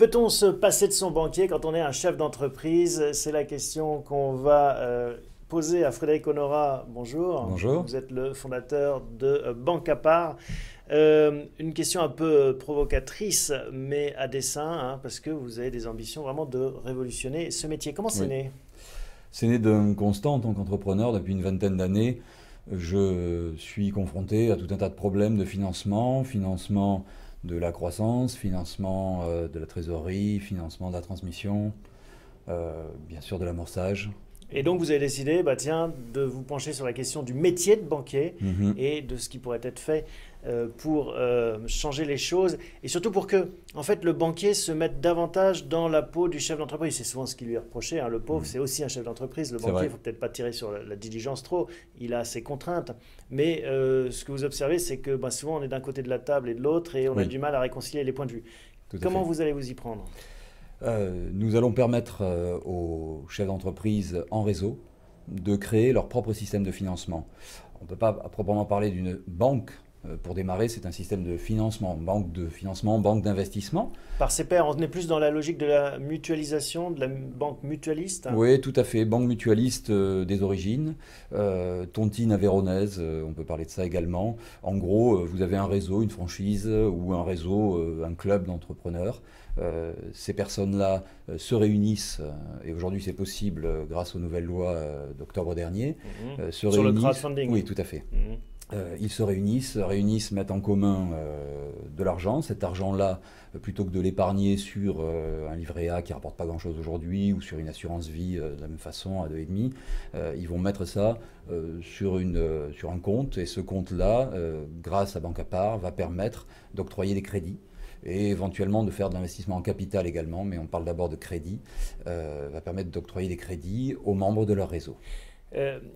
Peut-on se passer de son banquier quand on est un chef d'entreprise? C'est la question qu'on va poser à Frédéric Honorat. Bonjour. Bonjour. Vous êtes le fondateur de Banque à part. Une question un peu provocatrice, mais à dessein, hein, parce que vous avez des ambitions vraiment de révolutionner ce métier. Comment c'est Oui. né? C'est né d'un constat en tant qu'entrepreneur depuis une vingtaine d'années. Je suis confronté à tout un tas de problèmes de financement, financement de la croissance, financement de la trésorerie, financement de la transmission, bien sûr de l'amorçage. Et donc vous avez décidé, bah tiens, de vous pencher sur la question du métier de banquier Mhm. et de ce qui pourrait être fait pour changer les choses et surtout pour que, en fait, le banquier se mette davantage dans la peau du chef d'entreprise. C'est souvent ce qui lui est reproché, hein. Le pauvre, c'est aussi un chef d'entreprise. Le C'est banquier, il vrai. ne faut peut-être pas tirer sur la diligence trop. Il a ses contraintes. Mais ce que vous observez, c'est que bah, souvent on est d'un côté de la table et de l'autre et on a Oui, du mal à réconcilier les points de vue. tout à Comment fait. vous allez vous y prendre? Nous allons permettre aux chefs d'entreprise en réseau de créer leur propre système de financement. On ne peut pas à proprement parler d'une banque. Pour démarrer, c'est un système de financement, banque d'investissement. Par ses pairs, on est plus dans la logique de la mutualisation, de la banque mutualiste. Oui, tout à fait. Banque mutualiste des origines, tontine avéronaise, on peut parler de ça également. En gros, vous avez un réseau, une franchise ou un réseau, un club d'entrepreneurs. Ces personnes-là se réunissent, et aujourd'hui c'est possible grâce aux nouvelles lois d'octobre dernier, se Sur le réunissent. crowdfunding. Oui, tout à fait. Mhm. Ils se réunissent, mettent en commun de l'argent. Cet argent-là, plutôt que de l'épargner sur un livret A qui ne rapporte pas grand-chose aujourd'hui ou sur une assurance vie de la même façon à 2,5, ils vont mettre ça sur un compte. Et ce compte-là, grâce à Banque à part, va permettre d'octroyer des crédits et éventuellement de faire de l'investissement en capital également, mais on parle d'abord de crédit, va permettre d'octroyer des crédits aux membres de leur réseau.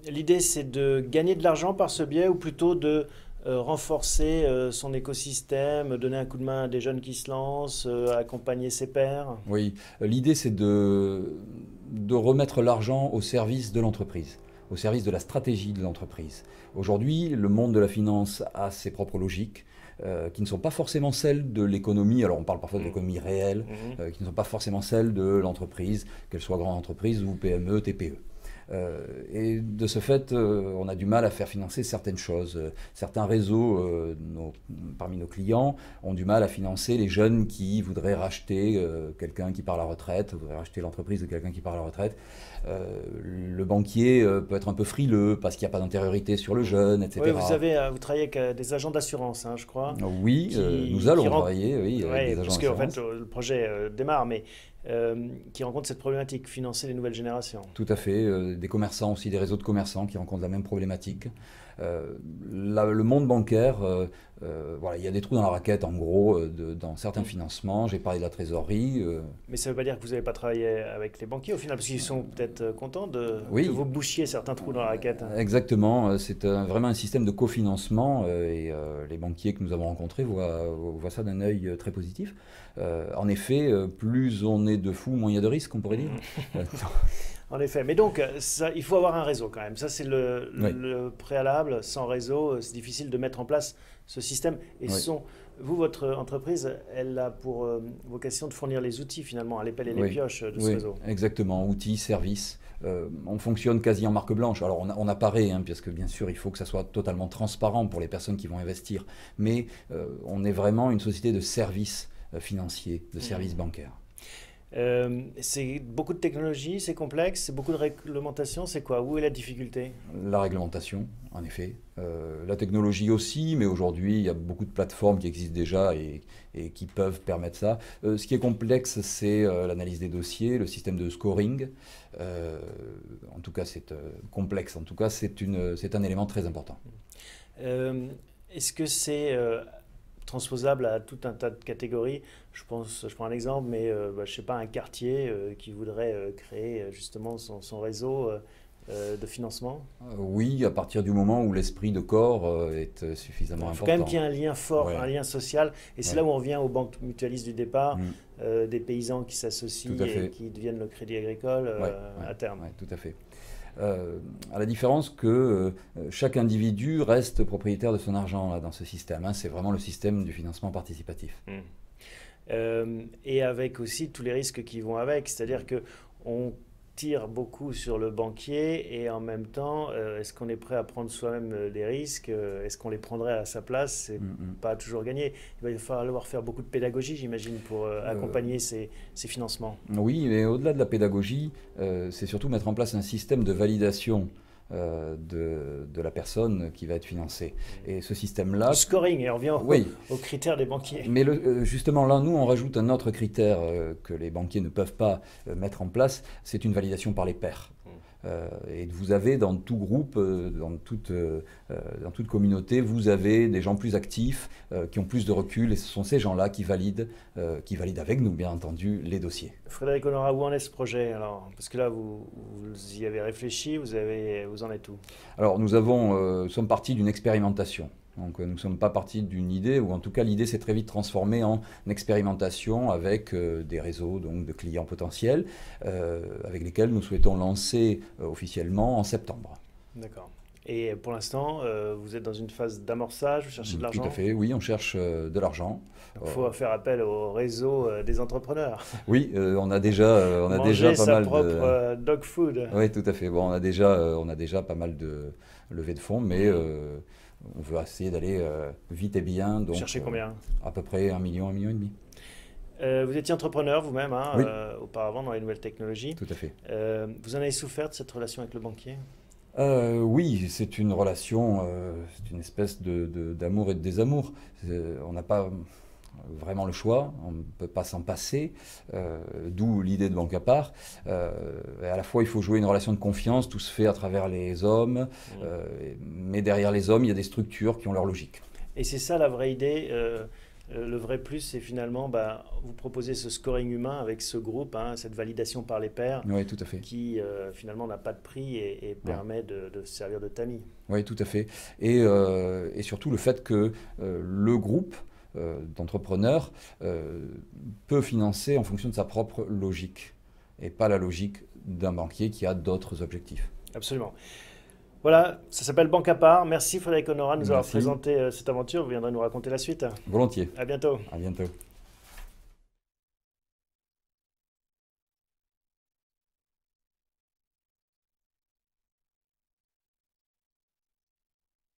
L'idée, c'est de gagner de l'argent par ce biais ou plutôt de renforcer son écosystème, donner un coup de main à des jeunes qui se lancent, accompagner ses pairs. Oui, l'idée c'est de remettre l'argent au service de l'entreprise, au service de la stratégie de l'entreprise. Aujourd'hui, le monde de la finance a ses propres logiques. Qui ne sont pas forcément celles de l'économie, alors on parle parfois de l'économie réelle, Mhm. qui ne sont pas forcément celles de l'entreprise, qu'elle soit grande entreprise ou PME, TPE. Et de ce fait, on a du mal à faire financer certaines choses. Certains réseaux, parmi nos clients, ont du mal à financer les jeunes qui voudraient racheter quelqu'un qui part à la retraite, voudraient racheter l'entreprise de quelqu'un qui part à la retraite. Le banquier peut être un peu frileux parce qu'il n'y a pas d'antériorité sur le jeune, Oui, etc. vous travaillez avec des agents d'assurance, hein, je crois, Oui, nous allons qui rentrent. travailler oui, avec Ouais, des agents parce que en fait, d'assurance. le projet démarre, mais qui rencontre cette problématique, financer les nouvelles générations. Tout à fait, des commerçants aussi, des réseaux de commerçants qui rencontrent la même problématique. Le monde bancaire, voilà, il y a des trous dans la raquette en gros dans certains financements. J'ai parlé de la trésorerie. Mais ça ne veut pas dire que vous n'avez pas travaillé avec les banquiers au final, parce qu'ils sont peut-être contents que Oui, vous bouchiez certains trous dans la raquette. exactement. C'est vraiment un système de cofinancement et les banquiers que nous avons rencontrés voient ça d'un œil très positif. En effet, plus on est de fous, moins il y a de risques, on pourrait dire. En effet. Mais donc, ça, il faut avoir un réseau quand même. Ça, c'est Oui, le préalable. Sans réseau, c'est difficile de mettre en place ce système. Et oui, votre entreprise, elle a pour vocation de fournir les outils finalement, les pelles et les oui, pioches de ce oui, réseau. exactement. Outils, services. On fonctionne quasi en marque blanche. Alors on apparaît, hein, parce que bien sûr il faut que ça soit totalement transparent pour les personnes qui vont investir. Mais on est vraiment une société de services financiers, de services bancaires. C'est beaucoup de technologie, c'est complexe, c'est beaucoup de réglementation. C'est quoi? Où est la difficulté? La réglementation, en effet. La technologie aussi, mais aujourd'hui, il y a beaucoup de plateformes qui existent déjà et qui peuvent permettre ça. Ce qui est complexe, c'est l'analyse des dossiers, le système de scoring. Euh, En tout cas, c'est complexe. En tout cas, c'est un élément très important. Euh, Est-ce que c'est transposable à tout un tas de catégories? Je prends un exemple, mais je sais pas, un quartier qui voudrait créer justement son réseau de financement. Oui, à partir du moment où l'esprit de corps est Il suffisamment faut quand même qu'il important. y ait un lien fort, Ouais, un lien social. Et c'est ouais. là où on revient aux banques mutualistes du départ, Mm, des paysans qui tout s'associent à et fait. qui deviennent le crédit agricole Ouais, ouais, à terme. ouais, tout à fait. À la différence que chaque individu reste propriétaire de son argent là, dans ce système, hein. C'est vraiment le système du financement participatif. Hmm. Et avec aussi tous les risques qui vont avec. C'est-à-dire qu'on tire beaucoup sur le banquier et en même temps, est-ce qu'on est prêt à prendre soi-même des risques? Est-ce qu'on les prendrait à sa place? C'est pas toujours gagné. Il va falloir faire beaucoup de pédagogie, j'imagine, pour accompagner ces financements. Oui, mais au-delà de la pédagogie, c'est surtout mettre en place un système de validation de la personne qui va être financée. Et ce système-là... Le scoring, et on revient oui, aux critères des banquiers. Mais justement, là, nous, on rajoute un autre critère que les banquiers ne peuvent pas mettre en place, c'est une validation par les pairs. Et vous avez dans tout groupe, dans toute communauté, vous avez des gens plus actifs, qui ont plus de recul, et ce sont ces gens-là qui valident avec nous, bien entendu, les dossiers. Frédéric Honora, où en est ce projet alors? Parce que là, vous y avez réfléchi, vous en êtes où? Alors, nous sommes partis d'une expérimentation. Donc nous ne sommes pas partis d'une idée, ou en tout cas l'idée s'est très vite transformée en expérimentation avec des réseaux donc, de clients potentiels avec lesquels nous souhaitons lancer officiellement en septembre. D'accord. Et pour l'instant, vous êtes dans une phase d'amorçage, vous cherchez de l'argent? Tout à fait, oui, on cherche de l'argent. Il faut faire appel au réseau des entrepreneurs. Oui, on a déjà pas mal de... Manger sa propre dog food. Oui, tout à fait. Bon, on a déjà pas mal de levées de fonds, mais... on veut essayer d'aller vite et bien. Donc, vous cherchez combien? À peu près 1 million, 1,5 million. Vous étiez entrepreneur vous-même, hein, oui. Auparavant dans les nouvelles technologies. Tout à fait. Vous en avez souffert de cette relation avec le banquier? Oui, c'est une relation, c'est une espèce d'amour et de désamour. On n'a pas vraiment le choix, on ne peut pas s'en passer, d'où l'idée de Banque à part. À la fois, il faut jouer une relation de confiance, tout se fait à travers les hommes, mais derrière les hommes, il y a des structures qui ont leur logique. Et c'est ça la vraie idée, le vrai plus, c'est finalement, vous proposez ce scoring humain avec ce groupe, hein, cette validation par les pairs, oui, tout à fait. Qui finalement n'a pas de prix et permet de se servir de tamis. Oui, tout à fait. Et surtout le fait que le groupe d'entrepreneurs peut financer en fonction de sa propre logique et pas la logique d'un banquier qui a d'autres objectifs. Absolument. Voilà, ça s'appelle Banque à part. Merci Frédéric Honora de nous avoir Merci. présenté cette aventure. Vous viendrez nous raconter la suite. Volontiers. À bientôt. À bientôt.